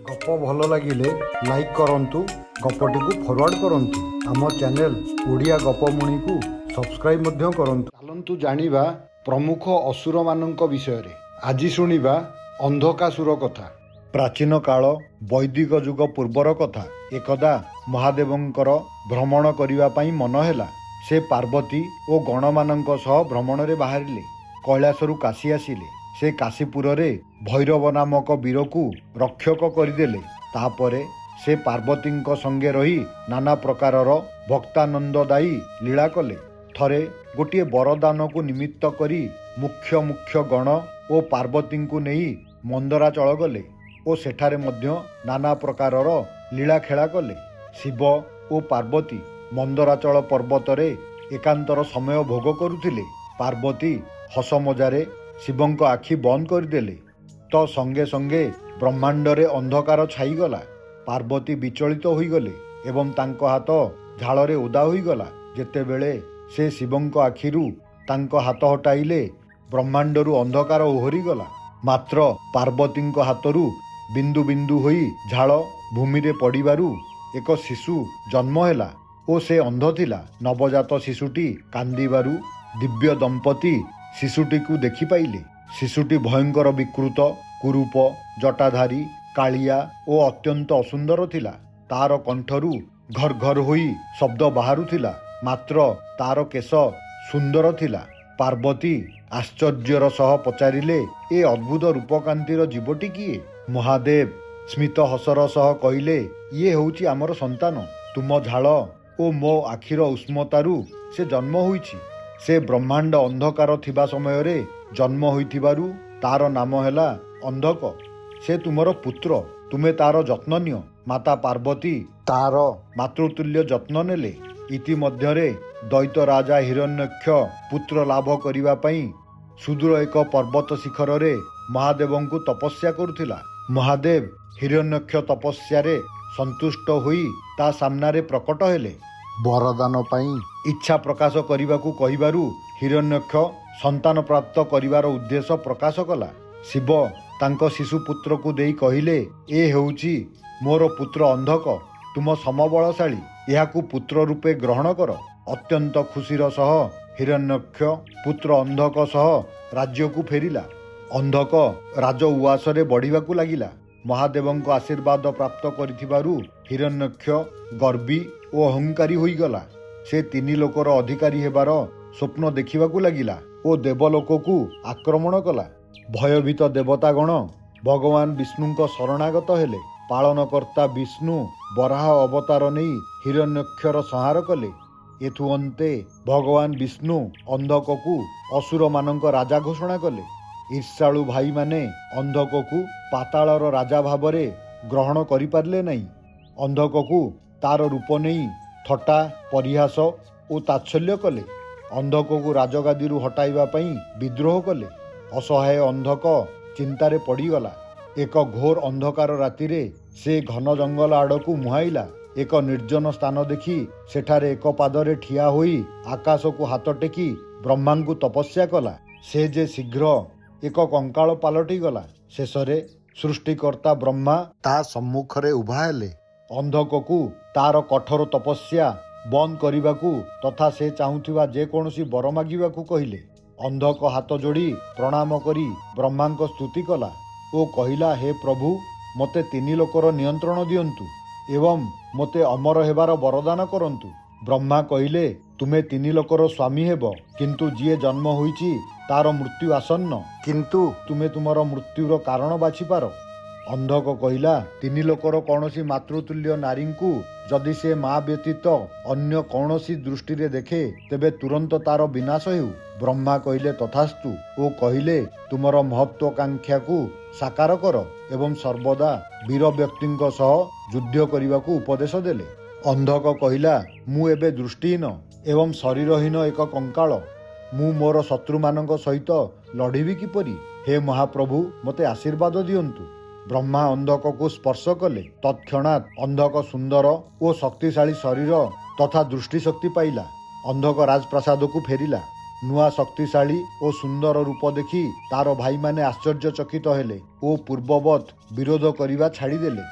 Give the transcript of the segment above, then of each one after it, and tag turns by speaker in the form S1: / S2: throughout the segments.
S1: ଗପ ଭଲ ଲାଗିଲେ ଲାଇକ୍ କରନ୍ତୁ, ଗପଟିକୁ ଫରୱାର୍ଡ କରନ୍ତୁ। ଆମ ଚ୍ୟାନେଲ ଓଡ଼ିଆ ଗପମୁଣିକୁ ସବସ୍କ୍ରାଇବ୍ ମଧ୍ୟ କରନ୍ତୁ। ଚାଲନ୍ତୁ ଜାଣିବା ପ୍ରମୁଖ ଅସୁରମାନଙ୍କ ବିଷୟରେ। ଆଜି ଶୁଣିବା ଅନ୍ଧକାସୁର କଥା। ପ୍ରାଚୀନ କାଳ ବୈଦିକ ଯୁଗ ପୂର୍ବର କଥା। ଏକଦା ମହାଦେବଙ୍କର ଭ୍ରମଣ କରିବା ପାଇଁ ମନ ହେଲା। ସେ ପାର୍ବତୀ ଓ ଗଣମାନଙ୍କ ସହ ଭ୍ରମଣରେ ବାହାରିଲେ। କୈଳାସରୁ କାଶୀ ଆସିଲେ। ସେ କାଶୀପୁରରେ ଭୈରବ ନାମକ ବୀରକୁ ରକ୍ଷକ କରିଦେଲେ। ତାପରେ ସେ ପାର୍ବତୀଙ୍କ ସଙ୍ଗେ ରହି ନାନା ପ୍ରକାରର ଭକ୍ତାନନ୍ଦଦାୟୀ ଲୀଳା କଲେ। ଥରେ ଗୋଟିଏ ବରଦାନକୁ ନିମିତ୍ତ କରି ମୁଖ୍ୟ ଗଣ ଓ ପାର୍ବତୀଙ୍କୁ ନେଇ ମନ୍ଦରାଚଳ ଗଲେ ଓ ସେଠାରେ ମଧ୍ୟ ନାନା ପ୍ରକାରର ଲୀଳାଖେଳା କଲେ। ଶିବ ଓ ପାର୍ବତୀ ମନ୍ଦରାଚଳ ପର୍ବତରେ ଏକାନ୍ତର ସମୟ ଭୋଗ କରୁଥିଲେ। ପାର୍ବତୀ ହସ ମଜାରେ ଶିବଙ୍କ ଆଖି ବନ୍ଦ କରିଦେଲେ ତ ସଙ୍ଗେ ସଙ୍ଗେ ବ୍ରହ୍ମାଣ୍ଡରେ ଅନ୍ଧକାର ଛାଇଗଲା। ପାର୍ବତୀ ବିଚଳିତ ହୋଇଗଲେ ଏବଂ ତାଙ୍କ ହାତ ଝାଳରେ ଓଦା ହୋଇଗଲା। ଯେତେବେଳେ ସେ ଶିବଙ୍କ ଆଖିରୁ ତାଙ୍କ ହାତ ହଟାଇଲେ, ବ୍ରହ୍ମାଣ୍ଡରୁ ଅନ୍ଧକାର ଓହରିଗଲା। ମାତ୍ର ପାର୍ବତୀଙ୍କ ହାତରୁ ବିନ୍ଦୁ ବିନ୍ଦୁ ହୋଇ ଝାଳ ଭୂମିରେ ପଡ଼ିବାରୁ ଏକ ଶିଶୁ ଜନ୍ମ ହେଲା ଓ ସେ ଅନ୍ଧ ଥିଲା। ନବଜାତ ଶିଶୁଟି କାନ୍ଦିବାରୁ ଦିବ୍ୟ ଦମ୍ପତି ଶିଶୁଟିକୁ ଦେଖିପାଇଲେ। ଶିଶୁଟି ଭୟଙ୍କର ବିକୃତ, କୁରୂପ, ଜଟାଧାରୀ, କାଳିଆ ଓ ଅତ୍ୟନ୍ତ ଅସୁନ୍ଦର ଥିଲା। ତାର କଣ୍ଠରୁ ଘର ଘର ହୋଇ ଶବ୍ଦ ବାହାରୁଥିଲା, ମାତ୍ର ତାର କେଶ ସୁନ୍ଦର ଥିଲା। ପାର୍ବତୀ ଆଶ୍ଚର୍ଯ୍ୟର ସହ ପଚାରିଲେ, ଏ ଅଦ୍ଭୁତ ରୂପକାନ୍ତିର ଜୀବଟି କିଏ? ମହାଦେବ ସ୍ମିତ ହସର ସହ କହିଲେ, ଇଏ ହେଉଛି ଆମର ସନ୍ତାନ। ତୁମ ଝାଳ ଓ ମୋ ଆଖିର ଉଷ୍ମତାରୁ ସେ ଜନ୍ମ ହୋଇଛି। ସେ ବ୍ରହ୍ମାଣ୍ଡ ଅନ୍ଧକାର ଥିବା ସମୟରେ ଜନ୍ମ ହୋଇଥିବାରୁ ତାର ନାମ ହେଲା ଅନ୍ଧକ। ସେ ତୁମର ପୁତ୍ର, ତୁମେ ତାର ଯତ୍ନ ନିଅ। ମାତା ପାର୍ବତୀ ତାର ମାତୃତୁଲ୍ୟ ଯତ୍ନ ନେଲେ। ଇତିମଧ୍ୟରେ ଦୈତ ରାଜା ହିରଣ୍ୟକ୍ଷ ପୁତ୍ର ଲାଭ କରିବା ପାଇଁ ସୁଦୂର ଏକ ପର୍ବତ ଶିଖରରେ ମହାଦେବଙ୍କୁ ତପସ୍ୟା କରୁଥିଲା। ମହାଦେବ ହିରଣ୍ୟକ୍ଷ ତପସ୍ୟାରେ ସନ୍ତୁଷ୍ଟ ହୋଇ ତା ସାମ୍ନାରେ ପ୍ରକଟ ହେଲେ। ବରଦାନ ପାଇଁ ଇଚ୍ଛା ପ୍ରକାଶ କରିବାକୁ କହିବାରୁ ହିରଣ୍ୟକ୍ଷ ସନ୍ତାନ ପ୍ରାପ୍ତ କରିବାର ଉଦ୍ଦେଶ୍ୟ ପ୍ରକାଶ କଲା। ଶିବ ତାଙ୍କ ଶିଶୁ ପୁତ୍ରକୁ ଦେଇ କହିଲେ, ଏ ହେଉଛି ମୋର ପୁତ୍ର ଅନ୍ଧକ। ତୁମ ସମବଳଶାଳୀ, ଏହାକୁ ପୁତ୍ର ରୂପେ ଗ୍ରହଣ କର। ଅତ୍ୟନ୍ତ ଖୁସିର ସହ ହିରଣ୍ୟକ୍ଷ ପୁତ୍ର ଅନ୍ଧକ ସହ ରାଜ୍ୟକୁ ଫେରିଲା। ଅନ୍ଧକ ରାଜ ଉଆସରେ ବଢ଼ିବାକୁ ଲାଗିଲା। ମହାଦେବଙ୍କ ଆଶୀର୍ବାଦ ପ୍ରାପ୍ତ କରିଥିବାରୁ ହିରଣ୍ୟକ୍ଷ ଗର୍ବୀ ଓ ଅହଙ୍କାରୀ ହୋଇଗଲା। ସେ ତିନି ଲୋକର ଅଧିକାରୀ ହେବାର ସ୍ୱପ୍ନ ଦେଖିବାକୁ ଲାଗିଲା ଓ ଦେବଲୋକକୁ ଆକ୍ରମଣ କଲା। ଭୟଭୀତ ଦେବତାଗଣ ଭଗବାନ ବିଷ୍ଣୁଙ୍କ ଶରଣାଗତ ହେଲେ। ପାଳନକର୍ତ୍ତା ବିଷ୍ଣୁ ବରାହ ଅବତାର ନେଇ ହିରଣ୍ୟକ୍ଷର ସଂହାର କଲେ। ଏଥୁଅନ୍ତେ ଭଗବାନ ବିଷ୍ଣୁ ଅନ୍ଧକକୁ ଅସୁରମାନଙ୍କ ରାଜା ଘୋଷଣା କଲେ। ଈର୍ଷାଳୁ ଭାଇମାନେ ଅନ୍ଧକକୁ ପାତାଳର ରାଜା ଭାବରେ ଗ୍ରହଣ କରିପାରିଲେ ନାହିଁ। ଅନ୍ଧକକୁ ତାର ରୂପ ନେଇ ଥଟ୍ଟା, ପରିହାସ ଓ ତାଚ୍ଛଲ୍ୟ କଲେ। ଅନ୍ଧକକୁ ରାଜଗାଦିରୁ ହଟାଇବା ପାଇଁ ବିଦ୍ରୋହ କଲେ। ଅସହାୟ ଅନ୍ଧକ ଚିନ୍ତାରେ ପଡ଼ିଗଲା। ଏକ ଘୋର ଅନ୍ଧକାର ରାତିରେ ସେ ଘନ ଜଙ୍ଗଲ ଆଡ଼କୁ ମୁହାଁଇଲା। ଏକ ନିର୍ଜନ ସ୍ଥାନ ଦେଖି ସେଠାରେ ଏକ ପାଦରେ ଠିଆ ହୋଇ ଆକାଶକୁ ହାତ ଟେକି ବ୍ରହ୍ମାଙ୍କୁ ତପସ୍ୟା କଲା। ସେ ଯେ ଶୀଘ୍ର ଏକ କଙ୍କାଳ ପାଲଟିଗଲା। ଶେଷରେ ସୃଷ୍ଟିକର୍ତ୍ତା ବ୍ରହ୍ମା ତା ସମ୍ମୁଖରେ ଉଭା ହେଲେ। ଅନ୍ଧକକୁ ତାର କଠୋର ତପସ୍ୟା ବନ୍ଦ କରିବାକୁ ତଥା ସେ ଚାହୁଁଥିବା ଯେକୌଣସି ବର ମାଗିବାକୁ କହିଲେ। ଅନ୍ଧକ ହାତ ଯୋଡ଼ି ପ୍ରଣାମ କରି ବ୍ରହ୍ମାଙ୍କ ସ୍ତୁତି କଲା ଓ କହିଲା, ହେ ପ୍ରଭୁ, ମୋତେ ତିନି ଲୋକର ନିୟନ୍ତ୍ରଣ ଦିଅନ୍ତୁ ଏବଂ ମୋତେ ଅମର ହେବାର ବରଦାନ କରନ୍ତୁ। ବ୍ରହ୍ମା କହିଲେ, ତୁମେ ତିନି ଲୋକର ସ୍ୱାମୀ ହେବ, କିନ୍ତୁ ଯିଏ ଜନ୍ମ ହୋଇଛି ତାର ମୃତ୍ୟୁ ଆସନ୍ନ, କିନ୍ତୁ ତୁମେ ତୁମର ମୃତ୍ୟୁର କାରଣ ବାଛିପାର। ଅନ୍ଧକ କହିଲା, ତିନି ଲୋକର କୌଣସି ମାତୃତୁଲ୍ୟ ନାରୀଙ୍କୁ ଯଦି ସେ ମା ବ୍ୟତୀତ ଅନ୍ୟ କୌଣସି ଦୃଷ୍ଟିରେ ଦେଖେ, ତେବେ ତୁରନ୍ତ ତାର ବିନାଶ ହେଉ। ବ୍ରହ୍ମା କହିଲେ, ତଥାସ୍ତୁ ଓ କହିଲେ, ତୁମର ମହତ୍ୱାକାଂକ୍ଷାକୁ ସାକାର କର ଏବଂ ସର୍ବଦା ବୀର ବ୍ୟକ୍ତିଙ୍କ ସହ ଯୁଦ୍ଧ କରିବାକୁ ଉପଦେଶ ଦେଲେ। ଅନ୍ଧକ କହିଲା, ମୁଁ ଏବେ ଦୃଷ୍ଟିହୀନ ଏବଂ ଶରୀରହୀନ ଏକ କଙ୍କାଳ। ମୁଁ ମୋର ଶତ୍ରୁମାନଙ୍କ ସହିତ ଲଢ଼ିବି କିପରି? ହେ ମହାପ୍ରଭୁ, ମୋତେ ଆଶୀର୍ବାଦ ଦିଅନ୍ତୁ। ବ୍ରହ୍ମା ଅନ୍ଧକକୁ ସ୍ପର୍ଶ କଲେ। ତତ୍କ୍ଷଣାତ୍ ଅନ୍ଧକ ସୁନ୍ଦର ଓ ଶକ୍ତିଶାଳୀ ଶରୀର ତଥା ଦୃଷ୍ଟିଶକ୍ତି ପାଇଲା। ଅନ୍ଧକ ରାଜପ୍ରାସାଦକୁ ଫେରିଲା। ନୂଆ ଶକ୍ତିଶାଳୀ ଓ ସୁନ୍ଦର ରୂପ ଦେଖି ତାର ଭାଇମାନେ ଆଶ୍ଚର୍ଯ୍ୟଚକିତ ହେଲେ ଓ ପୂର୍ବବତ୍ ବିରୋଧ କରିବା ଛାଡ଼ିଦେଲେ।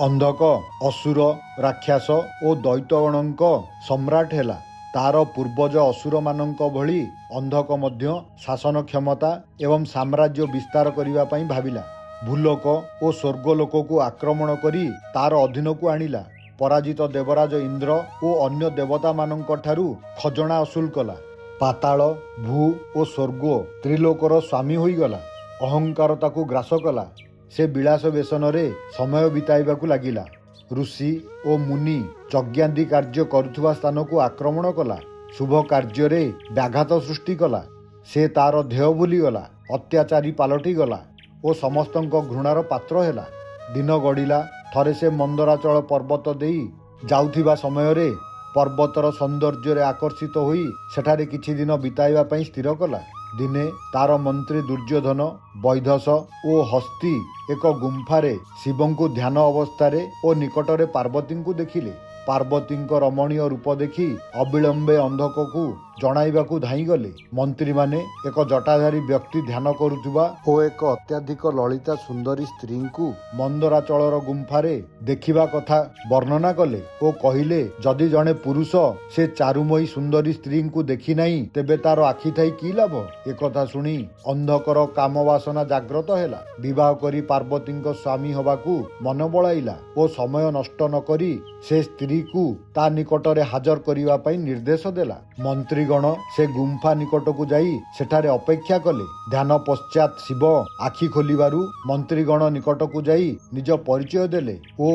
S1: ଅନ୍ଧକ ଅସୁର, ରାକ୍ଷସ ଓ ଦୈତ୍ୟଗଣଙ୍କ ସମ୍ରାଟ ହେଲା। ତାର ପୂର୍ବଜ ଅସୁରମାନଙ୍କ ଭଳି ଅନ୍ଧକ ମଧ୍ୟ ଶାସନ କ୍ଷମତା ଏବଂ ସାମ୍ରାଜ୍ୟ ବିସ୍ତାର କରିବା ପାଇଁ ଭାବିଲା। ଭୂଲୋକ ଓ ସ୍ୱର୍ଗଲୋକକୁ ଆକ୍ରମଣ କରି ତାର ଅଧୀନକୁ ଆଣିଲା। ପରାଜିତ ଦେବରାଜ ଇନ୍ଦ୍ର ଓ ଅନ୍ୟ ଦେବତାମାନଙ୍କ ଠାରୁ ଖଜଣା ଅସୁଲ କଲା। ପାତାଳ, ଭୂ ଓ ସ୍ୱର୍ଗ ତ୍ରିଲୋକର ସ୍ୱାମୀ ହୋଇଗଲା। ଅହଙ୍କାର ତାକୁ ଗ୍ରାସ କଲା। ସେ ବିଳାସ ବ୍ୟସନରେ ସମୟ ବିତାଇବାକୁ ଲାଗିଲା। ଋଷି ଓ ମୁନି ଯଜ୍ଞାଦି କାର୍ଯ୍ୟ କରୁଥିବା ସ୍ଥାନକୁ ଆକ୍ରମଣ କଲା। ଶୁଭ କାର୍ଯ୍ୟରେ ବ୍ୟାଘାତ ସୃଷ୍ଟି କଲା। ସେ ତାର ଧ୍ୟେୟ ଭୁଲିଗଲା, ଅତ୍ୟାଚାରୀ ପାଲଟିଗଲା ଓ ସମସ୍ତଙ୍କ ଘୃଣାର ପାତ୍ର ହେଲା। ଦିନ ଗଡ଼ିଲା। ଥରେ ସେ ମନ୍ଦରାଚଳ ପର୍ବତ ଦେଇ ଯାଉଥିବା ସମୟରେ ପର୍ବତର ସୌନ୍ଦର୍ଯ୍ୟରେ ଆକର୍ଷିତ ହୋଇ ସେଠାରେ କିଛି ଦିନ ବିତାଇବା ପାଇଁ ସ୍ଥିର କଲା। ଦିନେ ତାର ମନ୍ତ୍ରୀ ଦୁର୍ଯ୍ୟୋଧନ, ବୈଧସ ଓ ହସ୍ତି ଏକ ଗୁମ୍ଫାରେ ଶିବଙ୍କୁ ଧ୍ୟାନ ଅବସ୍ଥାରେ ଓ ନିକଟରେ ପାର୍ବତୀଙ୍କୁ ଦେଖିଲେ। ପାର୍ବତୀଙ୍କ ରମଣୀୟ ରୂପ ଦେଖି ଅବିଳମ୍ବେ ଅନ୍ଧକକୁ ଜଣାଇବାକୁ ଧାଇଁଗଲେ। ମନ୍ତ୍ରୀମାନେ ଏକ ଜଟାଧାରୀ ବ୍ୟକ୍ତି ଧ୍ୟାନ କରୁଥିବା ଓ ଏକ ଅତ୍ୟଧିକ ଲଳିତା ସୁନ୍ଦରୀ ସ୍ତ୍ରୀଙ୍କୁ ମନ୍ଦରାଚଳର ଗୁମ୍ଫାରେ ଦେଖିବା କଥା ବର୍ଣ୍ଣନା କଲେ ଓ କହିଲେ, ଯଦି ଜଣେ ପୁରୁଷ ସେ ଚାରୁମୟୀ ସୁନ୍ଦରୀ ସ୍ତ୍ରୀଙ୍କୁ ଦେଖି ନାହିଁ ତେବେ ତାର ଆଖି ଥାଇ କି ଲାଭ? ଏକଥା ଶୁଣି ଅନ୍ଧକର କାମବାସନା ଜାଗ୍ରତ ହେଲା। ବିବାହ କରି ପାର୍ବତୀଙ୍କ ସ୍ୱାମୀ ହେବାକୁ ମନ ବଳାଇଲା ଓ ସମୟ ନଷ୍ଟ ନ କରି ସେ ସ୍ତ୍ରୀକୁ ତା ନିକଟରେ ହାଜର କରିବା ପାଇଁ ନିର୍ଦ୍ଦେଶ ଦେଲା। ମନ୍ତ୍ରୀଗଣ ସେ ଗୁମ୍ଫା ନିକଟକୁ ଯାଇ ସେଠାରେ ଅପେକ୍ଷା କଲେ। ଧ୍ୟାନ ପଶ୍ଚାତ୍ ଶିବ ଆଖି ଖୋଲିବାରୁ ମନ୍ତ୍ରୀଗଣ ନିକଟକୁ ଯାଇ ନିଜ ପରିଚୟ ଦେଲେ ଓ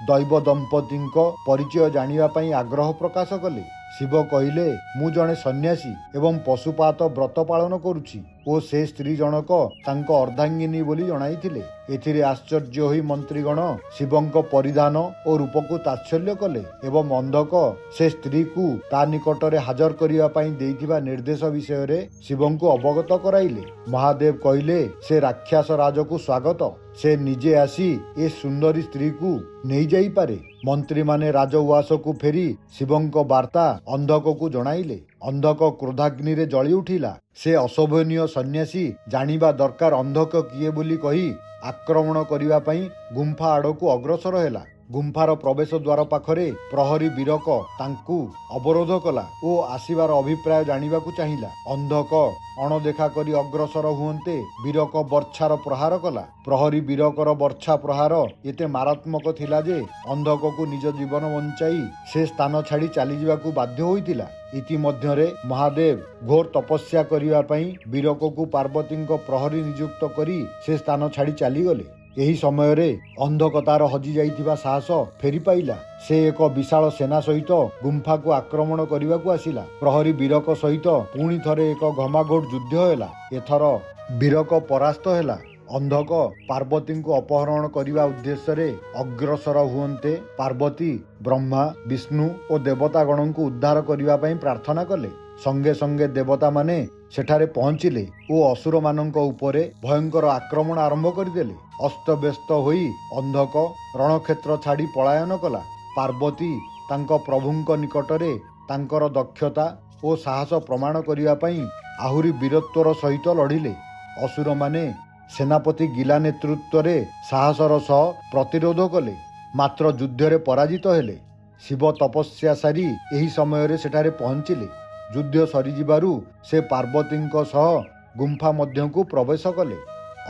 S1: ଦୈବ ଦମ୍ପତିଙ୍କ ପରିଚୟ ଜାଣିବା ପାଇଁ ଆଗ୍ରହ ପ୍ରକାଶ କଲେ। ଶିବ କହିଲେ, ମୁଁ ଜଣେ ସନ୍ନ୍ୟାସୀ ଏବଂ ପଶୁପାତ ବ୍ରତ ପାଳନ କରୁଛି ଓ ସେ ସ୍ତ୍ରୀ ଜଣକ ତାଙ୍କ ଅର୍ଦ୍ଧାଙ୍ଗିନୀ ବୋଲି ଜଣାଇଥିଲେ। ଏଥିରେ ଆଶ୍ଚର୍ଯ୍ୟ ହୋଇ ମନ୍ତ୍ରୀଗଣ ଶିବଙ୍କ ପରିଧାନ ଓ ରୂପକୁ ତାଚ୍ଛଲ୍ୟ କଲେ ଏବଂ ଅନ୍ଧକ ସେ ସ୍ତ୍ରୀକୁ ତା ନିକଟରେ ହାଜର କରିବା ପାଇଁ ଦେଇଥିବା ନିର୍ଦ୍ଦେଶ ବିଷୟରେ ଶିବଙ୍କୁ ଅବଗତ କରାଇଲେ। ମହାଦେବ କହିଲେ, ସେ ରାକ୍ଷସ ରାଜକୁ ସ୍ୱାଗତ। ସେ ନିଜେ ଆସି ଏ ସୁନ୍ଦରୀ ସ୍ତ୍ରୀକୁ ନେଇଯାଇପାରେ। ମନ୍ତ୍ରୀମାନେ ରାଜଉଆସକୁ ଫେରି ଶିବଙ୍କ ବାର୍ତ୍ତା ଅନ୍ଧକକୁ ଜଣାଇଲେ। ଅନ୍ଧକ କ୍ରୋଧାଗ୍ନିରେ ଜଳି ଉଠିଲା। ସେ ଅଶୋଭନୀୟ ସନ୍ନ୍ୟାସୀ ଜାଣିବା ଦରକାର ଅନ୍ଧକ କିଏ ବୋଲି କହି ଆକ୍ରମଣ କରିବା ପାଇଁ ଗୁମ୍ଫା ଆଡ଼କୁ ଅଗ୍ରସର ହେଲା। ଗୁମ୍ଫାର ପ୍ରବେଶ ଦ୍ୱାର ପାଖରେ ପ୍ରହରୀ ବୀରକ ତାଙ୍କୁ ଅବରୋଧ କଲା ଓ ଆସିବାର ଅଭିପ୍ରାୟ ଜାଣିବାକୁ ଚାହିଁଲା। ଅନ୍ଧକ ଅଣଦେଖା କରି ଅଗ୍ରସର ହୁଅନ୍ତେ ବୀରକ ବର୍ଚ୍ଛାର ପ୍ରହାର କଲା। ପ୍ରହରୀ ବୀରକର ବର୍ଚ୍ଛା ପ୍ରହାର ଏତେ ମାରାତ୍ମକ ଥିଲା ଯେ ଅନ୍ଧକକୁ ନିଜ ଜୀବନ ବଞ୍ଚାଇ ସେ ସ୍ଥାନ ଛାଡ଼ି ଚାଲିଯିବାକୁ ବାଧ୍ୟ ହୋଇଥିଲା। ଇତିମଧ୍ୟରେ ମହାଦେବ ଘୋର ତପସ୍ୟା କରିବା ପାଇଁ ବୀରକକୁ ପାର୍ବତୀଙ୍କ ପ୍ରହରୀ ନିଯୁକ୍ତ କରି ସେ ସ୍ଥାନ ଛାଡ଼ି ଚାଲିଗଲେ। ଏହି ସମୟରେ ଅନ୍ଧକ ତାର ହଜି ଯାଇଥିବା ସାହସ ଫେରି ପାଇଲା। ସେ ଏକ ବିଶାଳ ସେନା ସହିତ ଗୁମ୍ଫାକୁ ଆକ୍ରମଣ କରିବାକୁ ଆସିଲା। ପ୍ରହରୀ ବୀରକ ସହିତ ପୁଣି ଥରେ ଏକ ଘମାଘୋଟ ଯୁଦ୍ଧ ହେଲା। ଏଥର ବୀରକ ପରାସ୍ତ ହେଲା। ଅନ୍ଧକ ପାର୍ବତୀଙ୍କୁ ଅପହରଣ କରିବା ଉଦ୍ଦେଶ୍ୟରେ ଅଗ୍ରସର ହୁଅନ୍ତେ ପାର୍ବତୀ ବ୍ରହ୍ମା, ବିଷ୍ଣୁ ଓ ଦେବତାଗଣଙ୍କୁ ଉଦ୍ଧାର କରିବା ପାଇଁ ପ୍ରାର୍ଥନା କଲେ। ସଙ୍ଗେ ସଙ୍ଗେ ଦେବତାମାନେ ସେଠାରେ ପହଞ୍ଚିଲେ ଓ ଅସୁରମାନଙ୍କ ଉପରେ ଭୟଙ୍କର ଆକ୍ରମଣ ଆରମ୍ଭ କରିଦେଲେ। ଅସ୍ତବ୍ୟସ୍ତ ହୋଇ ଅନ୍ଧକ ରଣକ୍ଷେତ୍ର ଛାଡ଼ି ପଳାୟନ କଲା। ପାର୍ବତୀ ତାଙ୍କ ପ୍ରଭୁଙ୍କ ନିକଟରେ ତାଙ୍କର ଦକ୍ଷତା ଓ ସାହସ ପ୍ରମାଣ କରିବା ପାଇଁ ଆହୁରି ବୀରତ୍ୱର ସହିତ ଲଢ଼ିଲେ। ଅସୁରମାନେ ସେନାପତି ଗିଲା ନେତୃତ୍ୱରେ ସାହସର ସହ ପ୍ରତିରୋଧ କଲେ, ମାତ୍ର ଯୁଦ୍ଧରେ ପରାଜିତ ହେଲେ। ଶିବ ତପସ୍ୟା ସାରି ଏହି ସମୟରେ ସେଠାରେ ପହଞ୍ଚିଲେ। ଯୁଦ୍ଧ ସରିଯିବାରୁ ସେ ପାର୍ବତୀଙ୍କ ସହ ଗୁମ୍ଫା ମଧ୍ୟକୁ ପ୍ରବେଶ କଲେ।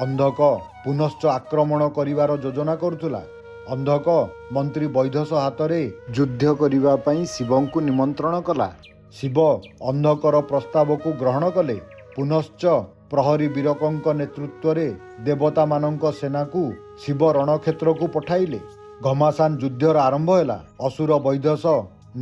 S1: ଅନ୍ଧକ ପୁନଶ୍ଚ ଆକ୍ରମଣ କରିବାର ଯୋଜନା କରୁଥିଲା। ଅନ୍ଧକ ମନ୍ତ୍ରୀ ବୈଧସ ହାତରେ ଯୁଦ୍ଧ କରିବା ପାଇଁ ଶିବଙ୍କୁ ନିମନ୍ତ୍ରଣ କଲା। ଶିବ ଅନ୍ଧକର ପ୍ରସ୍ତାବକୁ ଗ୍ରହଣ କଲେ। ପୁନଶ୍ଚ ପ୍ରହରୀ ବୀରକଙ୍କ ନେତୃତ୍ୱରେ ଦେବତାମାନଙ୍କ ସେନାକୁ ଶିବ ରଣକ୍ଷେତ୍ରକୁ ପଠାଇଲେ। ଘମାସାନ ଯୁଦ୍ଧର ଆରମ୍ଭ ହେଲା। ଅସୁର ବୈଧସ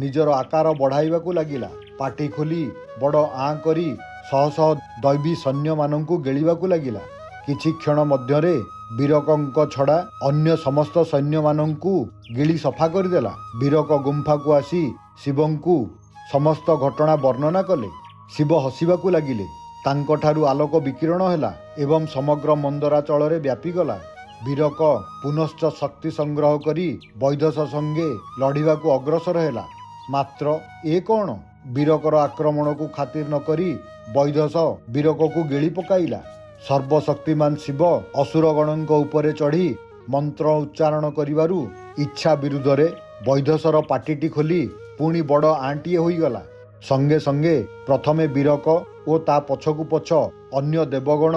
S1: ନିଜର ଆକାର ବଢ଼ାଇବାକୁ ଲାଗିଲା। ପାଟି ଖୋଲି ବଡ଼ ଆଁ କରି ଶହ ଶହ ଦୈବୀ ସୈନ୍ୟମାନଙ୍କୁ ଗିଳିବାକୁ ଲାଗିଲା। କିଛି କ୍ଷଣ ମଧ୍ୟରେ ବୀରକଙ୍କ ଛଡ଼ା ଅନ୍ୟ ସମସ୍ତ ସୈନ୍ୟମାନଙ୍କୁ ଗିଳି ସଫା କରିଦେଲା। ବୀରକ ଗୁମ୍ଫାକୁ ଆସି ଶିବଙ୍କୁ ସମସ୍ତ ଘଟଣା ବର୍ଣ୍ଣନା କଲେ। ଶିବ ହସିବାକୁ ଲାଗିଲେ। ତାଙ୍କଠାରୁ ଆଲୋକ ବିକିରଣ ହେଲା ଏବଂ ସମଗ୍ର ମନ୍ଦରାଚଳରେ ବ୍ୟାପିଗଲା। ବୀରକ ପୁନଶ୍ଚ ଶକ୍ତି ସଂଗ୍ରହ କରି ବୈଧସ ସଙ୍ଗେ ଲଢ଼ିବାକୁ ଅଗ୍ରସର ହେଲା। ମାତ୍ର ଏ କ'ଣ? ବୀରକର ଆକ୍ରମଣକୁ ଖାତିର ନ କରି ବୈଦସ ବୀରକକୁ ଗିଳି ପକାଇଲା। ସର୍ବଶକ୍ତିମାନ ଶିବ ଅସୁରଗଣଙ୍କ ଉପରେ ଚଢ଼ି ମନ୍ତ୍ର ଉଚ୍ଚାରଣ କରିବାରୁ ଇଚ୍ଛା ବିରୁଦ୍ଧରେ ବୈଦସର ପାଟିଟି ଖୋଲି ପୁଣି ବଡ଼ ଆଣ୍ଟିଏ ହୋଇଗଲା। ସଙ୍ଗେ ସଙ୍ଗେ ପ୍ରଥମେ ବୀରକ ଓ ତା ପଛକୁ ପଛ ଅନ୍ୟ ଦେବଗଣ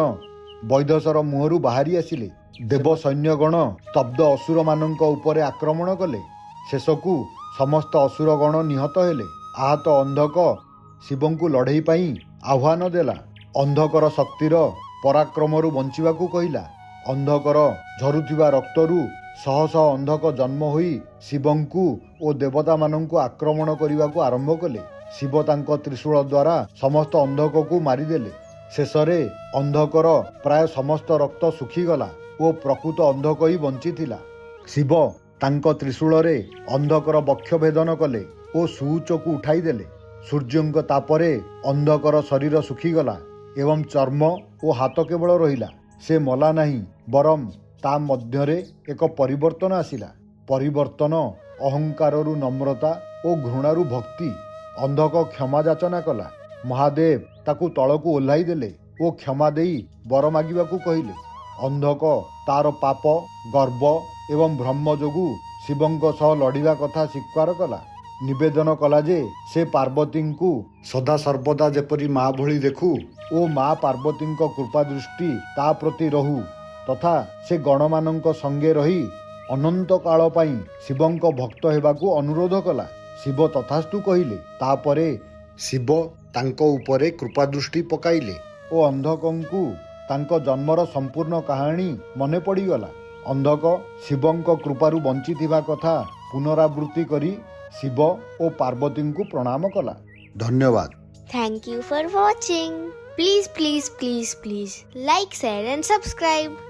S1: ବୈଦସର ମୁହଁରୁ ବାହାରି ଆସିଲେ। ଦେବ ସୈନ୍ୟଗଣ ସ୍ତବ୍ଧ ଅସୁରମାନଙ୍କ ଉପରେ ଆକ୍ରମଣ କଲେ। ଶେଷକୁ ସମସ୍ତ ଅସୁରଗଣ ନିହତ ହେଲେ। ଆହତ ଅନ୍ଧକ ଶିବଙ୍କୁ ଲଢ଼େଇ ପାଇଁ ଆହ୍ୱାନ ଦେଲା। ଅନ୍ଧକର ଶକ୍ତିର ପରାକ୍ରମରୁ ବଞ୍ଚିବାକୁ କହିଲା। ଅନ୍ଧକର ଝରୁଥିବା ରକ୍ତରୁ ଶହ ଶହ ଅନ୍ଧକ ଜନ୍ମ ହୋଇ ଶିବଙ୍କୁ ଓ ଦେବତାମାନଙ୍କୁ ଆକ୍ରମଣ କରିବାକୁ ଆରମ୍ଭ କଲେ। ଶିବ ତାଙ୍କ ତ୍ରିଶୂଳ ଦ୍ୱାରା ସମସ୍ତ ଅନ୍ଧକକୁ ମାରିଦେଲେ। ଶେଷରେ ଅନ୍ଧକର ପ୍ରାୟ ସମସ୍ତ ରକ୍ତ ଶୁଖିଗଲା ଓ ପ୍ରକୃତ ଅନ୍ଧକ ହିଁ ବଞ୍ଚିଥିଲା। ଶିବ ତାଙ୍କ ତ୍ରିଶୂଳରେ ଅନ୍ଧକର ବକ୍ଷ ଭେଦନ କଲେ ଓ ସୁଉଚ୍ଚକୁ ଉଠାଇଦେଲେ। ସୂର୍ଯ୍ୟଙ୍କ ତାପରେ ଅନ୍ଧକର ଶରୀର ଶୁଖିଗଲା ଏବଂ ଚର୍ମ ଓ ହାତ କେବଳ ରହିଲା। ସେ ମଲା ନାହିଁ, ବରଂ ତା ମଧ୍ୟରେ ଏକ ପରିବର୍ତ୍ତନ ଆସିଲା। ପରିବର୍ତ୍ତନ ଅହଙ୍କାରରୁ ନମ୍ରତା ଓ ଘୃଣାରୁ ଭକ୍ତି। ଅନ୍ଧକ କ୍ଷମା ଯାଚନା କଲା। ମହାଦେବ ତାକୁ ତଳକୁ ଓହ୍ଲାଇ ଦେଲେ ଓ କ୍ଷମା ଦେଇ ବର ମାଗିବାକୁ କହିଲେ। ଅନ୍ଧକ ତାର ପାପ, ଗର୍ବ ଏବଂ ଭ୍ରମ ଯୋଗୁଁ ଶିବଙ୍କ ସହ ଲଢ଼ିବା କଥା ସ୍ୱୀକାର କଲା। ନିବେଦନ କଲା ଯେ ସେ ପାର୍ବତୀଙ୍କୁ ସଦାସର୍ବଦା ଯେପରି ମା ଭଳି ଦେଖୁ ଓ ମା ପାର୍ବତୀଙ୍କ କୃପା ଦୃଷ୍ଟି ତା ପ୍ରତି ରହୁ ତଥା ସେ ଗଣମାନଙ୍କ ସଙ୍ଗେ ରହି ଅନନ୍ତ କାଳ ପାଇଁ ଶିବଙ୍କ ଭକ୍ତ ହେବାକୁ ଅନୁରୋଧ କଲା। ଶିବ ତଥାସ୍ତୁ କହିଲେ। ତାପରେ ଶିବ ତାଙ୍କ ଉପରେ କୃପା ଦୃଷ୍ଟି ପକାଇଲେ ଓ ଅନ୍ଧକଙ୍କୁ ତାଙ୍କ ଜନ୍ମର ସମ୍ପୂର୍ଣ୍ଣ କାହାଣୀ ମନେ ପଡ଼ିଗଲା। ଅନ୍ଧକ ଶିବଙ୍କ କୃପାରୁ ବଞ୍ଚିଥିବା କଥା ପୁନରାବୃତ୍ତି କରି ଶିବ ଓ ପାର୍ବତୀଙ୍କୁ ପ୍ରଣାମ କଲା। ଧନ୍ୟବାଦ।
S2: Thank you for watching. Please like, share and subscribe.